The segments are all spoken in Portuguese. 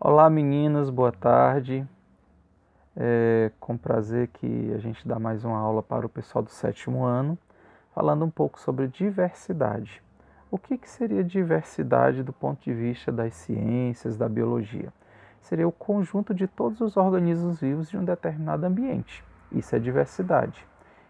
Olá meninos, boa tarde. É com prazer que a gente dá mais uma aula para o pessoal do sétimo ano, falando um pouco sobre diversidade. O que seria diversidade do ponto de vista das ciências, da biologia? Seria o conjunto de todos os organismos vivos de um determinado ambiente. Isso é diversidade.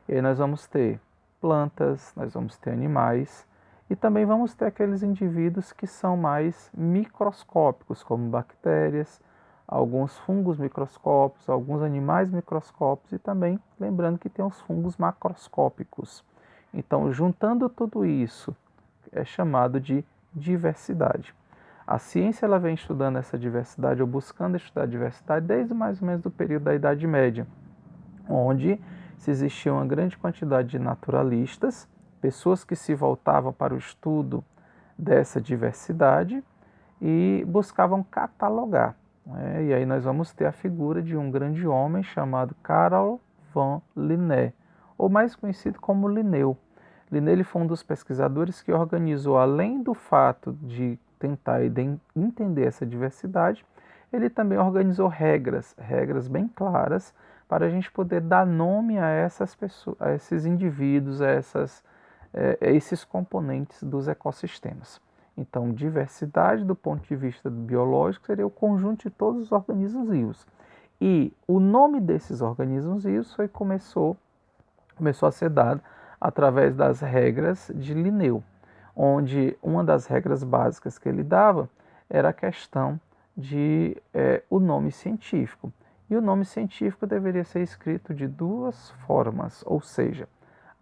E aí nós vamos ter plantas, nós vamos ter animais e também vamos ter aqueles indivíduos que são mais microscópicos, como bactérias, alguns fungos microscópicos, alguns animais microscópicos e também lembrando que tem os fungos macroscópicos. Então, juntando tudo isso, é chamado de diversidade. A ciência ela vem estudando essa diversidade ou buscando estudar a diversidade desde mais ou menos do período da Idade Média, onde se existia uma grande quantidade de naturalistas, pessoas que se voltavam para o estudo dessa diversidade e buscavam catalogar. E aí nós vamos ter a figura de um grande homem chamado Carl von Linné, ou mais conhecido como Linneu. Linné ele foi um dos pesquisadores que organizou, além do fato de tentar entender essa diversidade, ele também organizou regras bem claras para a gente poder dar nome a essas pessoas, a esses indivíduos, a esses componentes dos ecossistemas. Então, diversidade do ponto de vista biológico seria o conjunto de todos os organismos vivos. E o nome desses organismos vivos começou a ser dado através das regras de Linneu, onde uma das regras básicas que ele dava era a questão de o nome científico. E o nome científico deveria ser escrito de duas formas, ou seja,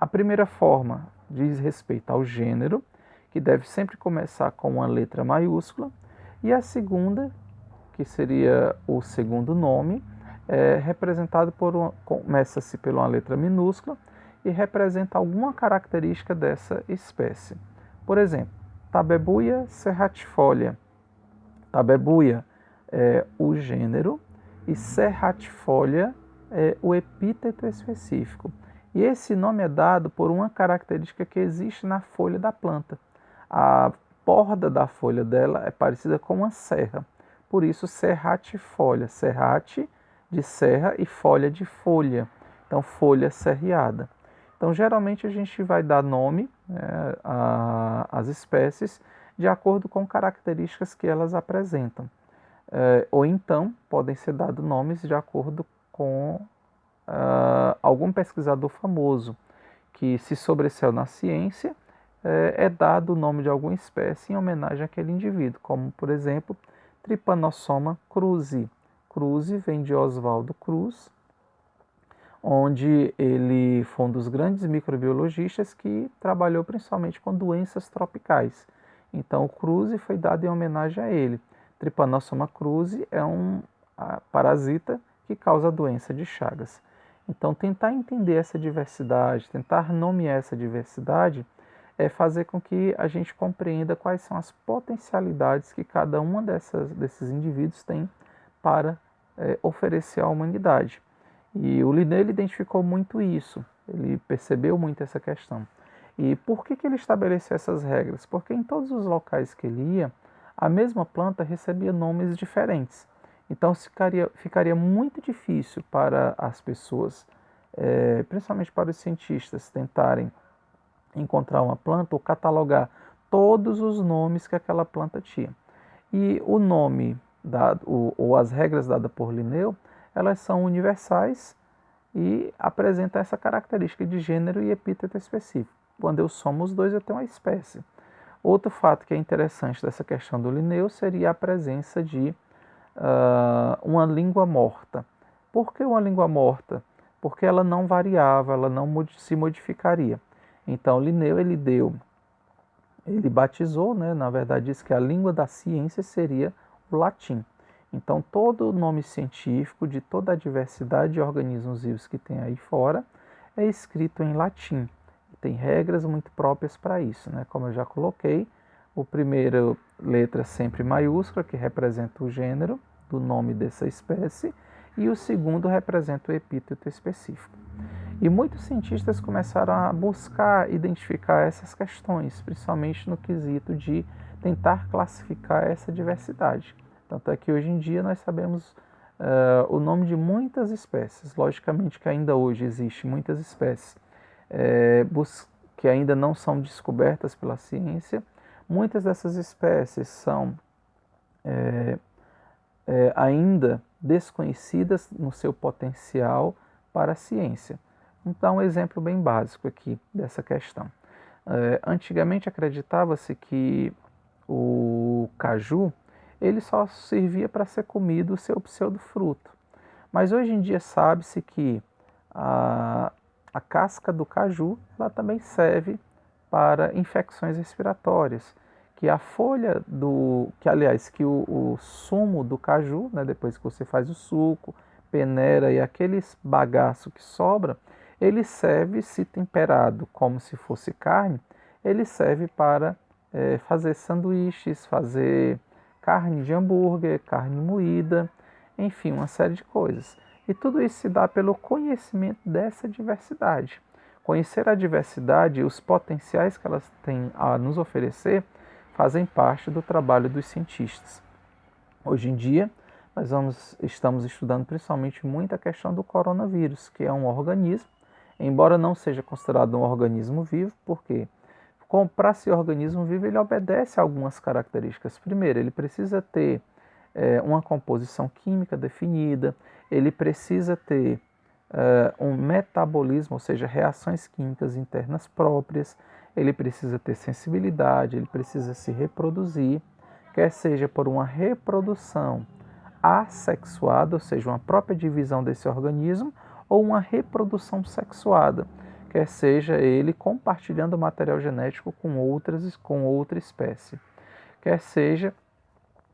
a primeira forma diz respeito ao gênero, que deve sempre começar com uma letra maiúscula, e a segunda, que seria o segundo nome, representado começa-se por uma letra minúscula e representa alguma característica dessa espécie. Por exemplo, Tabebuia serratifolia. Tabebuia é o gênero e serratifolia é o epíteto específico. E esse nome é dado por uma característica que existe na folha da planta. A borda da folha dela é parecida com uma serra, por isso serratifolia. Serrate de serra e folha de folha, então folha serreada. Então geralmente a gente vai dar nome às espécies de acordo com características que elas apresentam. Ou então podem ser dados nomes de acordo com algum pesquisador famoso que se sobressaiu na ciência, é dado o nome de alguma espécie em homenagem àquele indivíduo, como por exemplo Trypanosoma cruzi. Cruzi vem de Oswaldo Cruz, onde ele foi um dos grandes microbiologistas que trabalhou principalmente com doenças tropicais. Então o cruzi foi dado em homenagem a ele. Trypanosoma cruzi é um parasita que causa a doença de Chagas. Então tentar entender essa diversidade, tentar nomear essa diversidade, é fazer com que a gente compreenda quais são as potencialidades que cada uma desses indivíduos tem para oferecer à humanidade. E o Linné identificou muito isso, ele percebeu muito essa questão. E por que ele estabeleceu essas regras? Porque em todos os locais que ele ia, a mesma planta recebia nomes diferentes. Então ficaria muito difícil para as pessoas, principalmente para os cientistas, tentarem encontrar uma planta ou catalogar todos os nomes que aquela planta tinha. E o nome dado, ou as regras dadas por Linneu, elas são universais e apresentam essa característica de gênero e epíteto específico. Quando eu somo os dois, eu tenho uma espécie. Outro fato que é interessante dessa questão do Linneu seria a presença de uma língua morta. Por que uma língua morta? Porque ela não variava, ela não se modificaria. Então Linneu ele batizou, na verdade disse que a língua da ciência seria o latim. Então todo o nome científico de toda a diversidade de organismos vivos que tem aí fora é escrito em latim. Tem regras muito próprias para isso, Como eu já coloquei, o primeiro letra sempre maiúscula, que representa o gênero do nome dessa espécie, e o segundo representa o epíteto específico. E muitos cientistas começaram a buscar identificar essas questões, principalmente no quesito de tentar classificar essa diversidade, Tanto é que hoje em dia nós sabemos o nome de muitas espécies. Logicamente que ainda hoje existem muitas espécies que ainda não são descobertas pela ciência. Muitas dessas espécies são ainda desconhecidas no seu potencial para a ciência. Vou dar um exemplo bem básico aqui dessa questão. Antigamente acreditava-se que o caju ele só servia para ser comido o seu pseudofruto. Mas hoje em dia sabe-se que a casca do caju ela também serve para infecções respiratórias, que a folha que o sumo do caju, né, depois que você faz o suco, peneira e aqueles bagaço que sobra, ele serve, se temperado como se fosse carne, ele serve para fazer sanduíches, fazer carne de hambúrguer, carne moída, enfim, uma série de coisas. E tudo isso se dá pelo conhecimento dessa diversidade. Conhecer a diversidade e os potenciais que elas têm a nos oferecer fazem parte do trabalho dos cientistas. Hoje em dia, estamos estudando principalmente muito a questão do coronavírus, que é um organismo, embora não seja considerado um organismo vivo, porque para ser organismo vivo ele obedece a algumas características. Primeiro, ele precisa ter uma composição química definida, ele precisa ter um metabolismo, ou seja, reações químicas internas próprias, ele precisa ter sensibilidade, ele precisa se reproduzir, quer seja por uma reprodução assexuada, ou seja, uma própria divisão desse organismo, ou uma reprodução sexuada, quer seja ele compartilhando o material genético com outra espécie, quer seja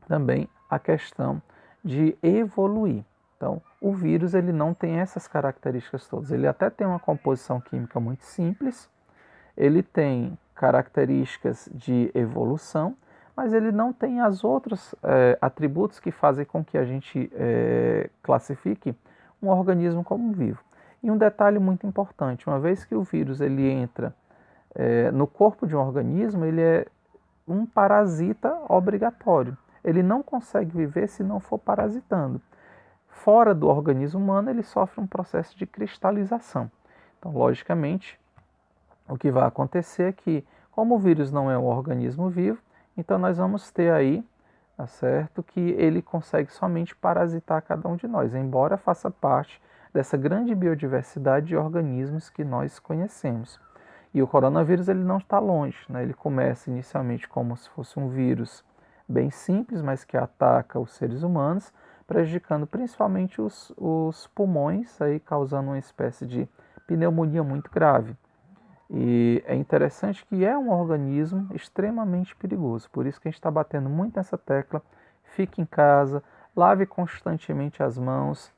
também a questão de evoluir. Então, o vírus ele não tem essas características todas. Ele até tem uma composição química muito simples, ele tem características de evolução, mas ele não tem os outros atributos que fazem com que a gente classifique um organismo como vivo. E um detalhe muito importante, uma vez que o vírus ele entra no corpo de um organismo, ele é um parasita obrigatório. Ele não consegue viver se não for parasitando. Fora do organismo humano, ele sofre um processo de cristalização. Então, logicamente, o que vai acontecer é que, como o vírus não é um organismo vivo, então nós vamos ter aí, tá certo, que ele consegue somente parasitar cada um de nós, embora faça parte dessa grande biodiversidade de organismos que nós conhecemos. E o coronavírus ele não está longe, né? Ele começa inicialmente como se fosse um vírus bem simples, mas que ataca os seres humanos, prejudicando principalmente os pulmões, aí causando uma espécie de pneumonia muito grave. E é interessante que é um organismo extremamente perigoso, por isso que a gente está batendo muito nessa tecla. Fique em casa, lave constantemente as mãos,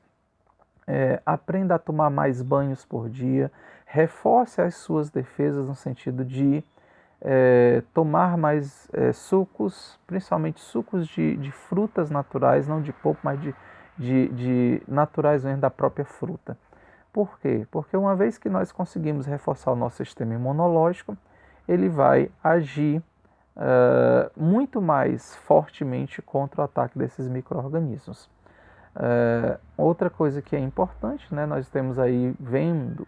aprenda a tomar mais banhos por dia, reforce as suas defesas no sentido de tomar mais sucos, principalmente sucos de frutas naturais, não de polpa, mas de naturais mesmo da própria fruta. Por quê? Porque uma vez que nós conseguimos reforçar o nosso sistema imunológico, ele vai agir muito mais fortemente contra o ataque desses micro-organismos. Outra coisa que é importante, né, nós estamos vendo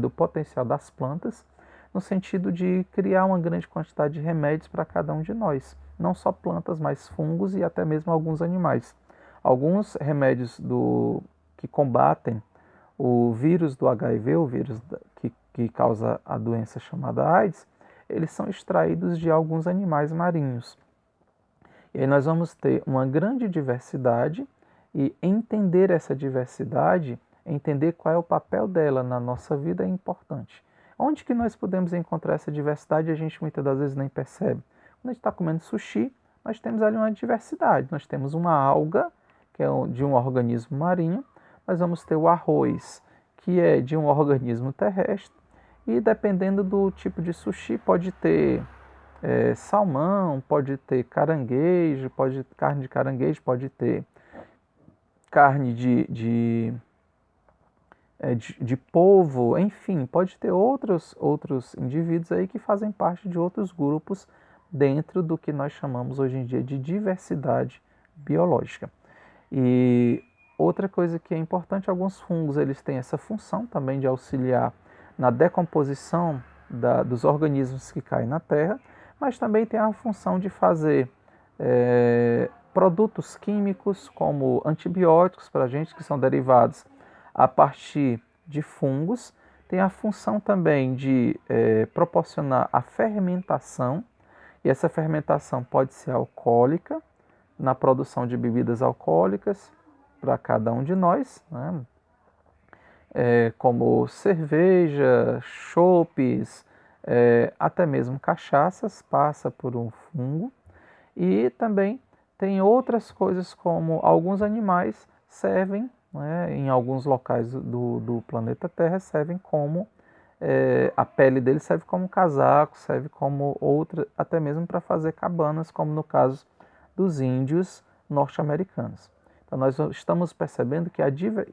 o potencial das plantas, no sentido de criar uma grande quantidade de remédios para cada um de nós. Não só plantas, mas fungos e até mesmo alguns animais. Alguns remédios que combatem o vírus do HIV, o vírus que causa a doença chamada AIDS, eles são extraídos de alguns animais marinhos. E aí nós vamos ter uma grande diversidade e entender essa diversidade, entender qual é o papel dela na nossa vida é importante. Onde que nós podemos encontrar essa diversidade e a gente muitas das vezes nem percebe? Quando a gente está comendo sushi, nós temos ali uma diversidade. Nós temos uma alga, que é de um organismo marinho, nós vamos ter o arroz, que é de um organismo terrestre, e dependendo do tipo de sushi, pode ter salmão, pode ter caranguejo, carne de caranguejo, pode ter carne de polvo, enfim, pode ter outros indivíduos aí que fazem parte de outros grupos dentro do que nós chamamos hoje em dia de diversidade biológica. E outra coisa que é importante, alguns fungos eles têm essa função também de auxiliar na decomposição dos organismos que caem na terra, mas também tem a função de fazer produtos químicos como antibióticos para a gente, que são derivados a partir de fungos. Tem a função também de proporcionar a fermentação, e essa fermentação pode ser alcoólica, na produção de bebidas alcoólicas para cada um de nós, né? Como cerveja, chopes, até mesmo cachaças, passa por um fungo. E também tem outras coisas como alguns animais servem, né, em alguns locais do planeta Terra, servem como, a pele deles serve como casaco, serve como outra, até mesmo para fazer cabanas, como no caso dos índios norte-americanos. Então nós estamos percebendo que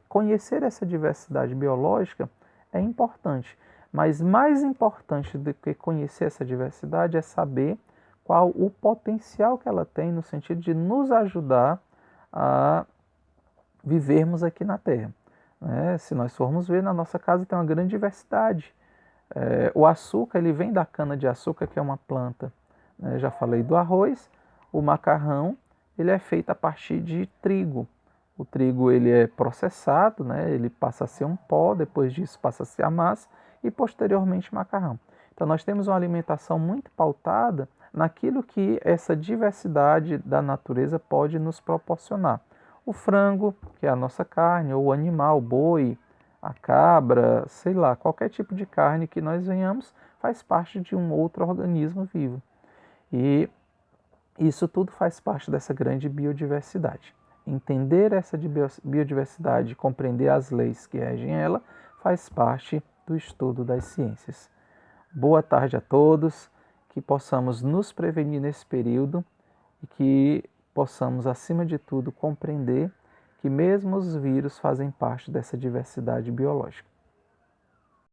conhecer essa diversidade biológica é importante, mas mais importante do que conhecer essa diversidade é saber qual o potencial que ela tem no sentido de nos ajudar a vivermos aqui na Terra. Se nós formos ver, na nossa casa tem uma grande diversidade. O açúcar ele vem da cana-de-açúcar, que é uma planta. Já falei do arroz. O macarrão ele é feito a partir de trigo. O trigo ele é processado, ele passa a ser um pó, depois disso passa a ser a massa e posteriormente macarrão. Então nós temos uma alimentação muito pautada naquilo que essa diversidade da natureza pode nos proporcionar. O frango, que é a nossa carne, ou o animal, o boi, a cabra, sei lá, qualquer tipo de carne que nós venhamos faz parte de um outro organismo vivo. E isso tudo faz parte dessa grande biodiversidade. Entender essa biodiversidade, compreender as leis que regem ela, faz parte do estudo das ciências. Boa tarde a todos, que possamos nos prevenir nesse período e que possamos, acima de tudo, compreender que mesmo os vírus fazem parte dessa diversidade biológica.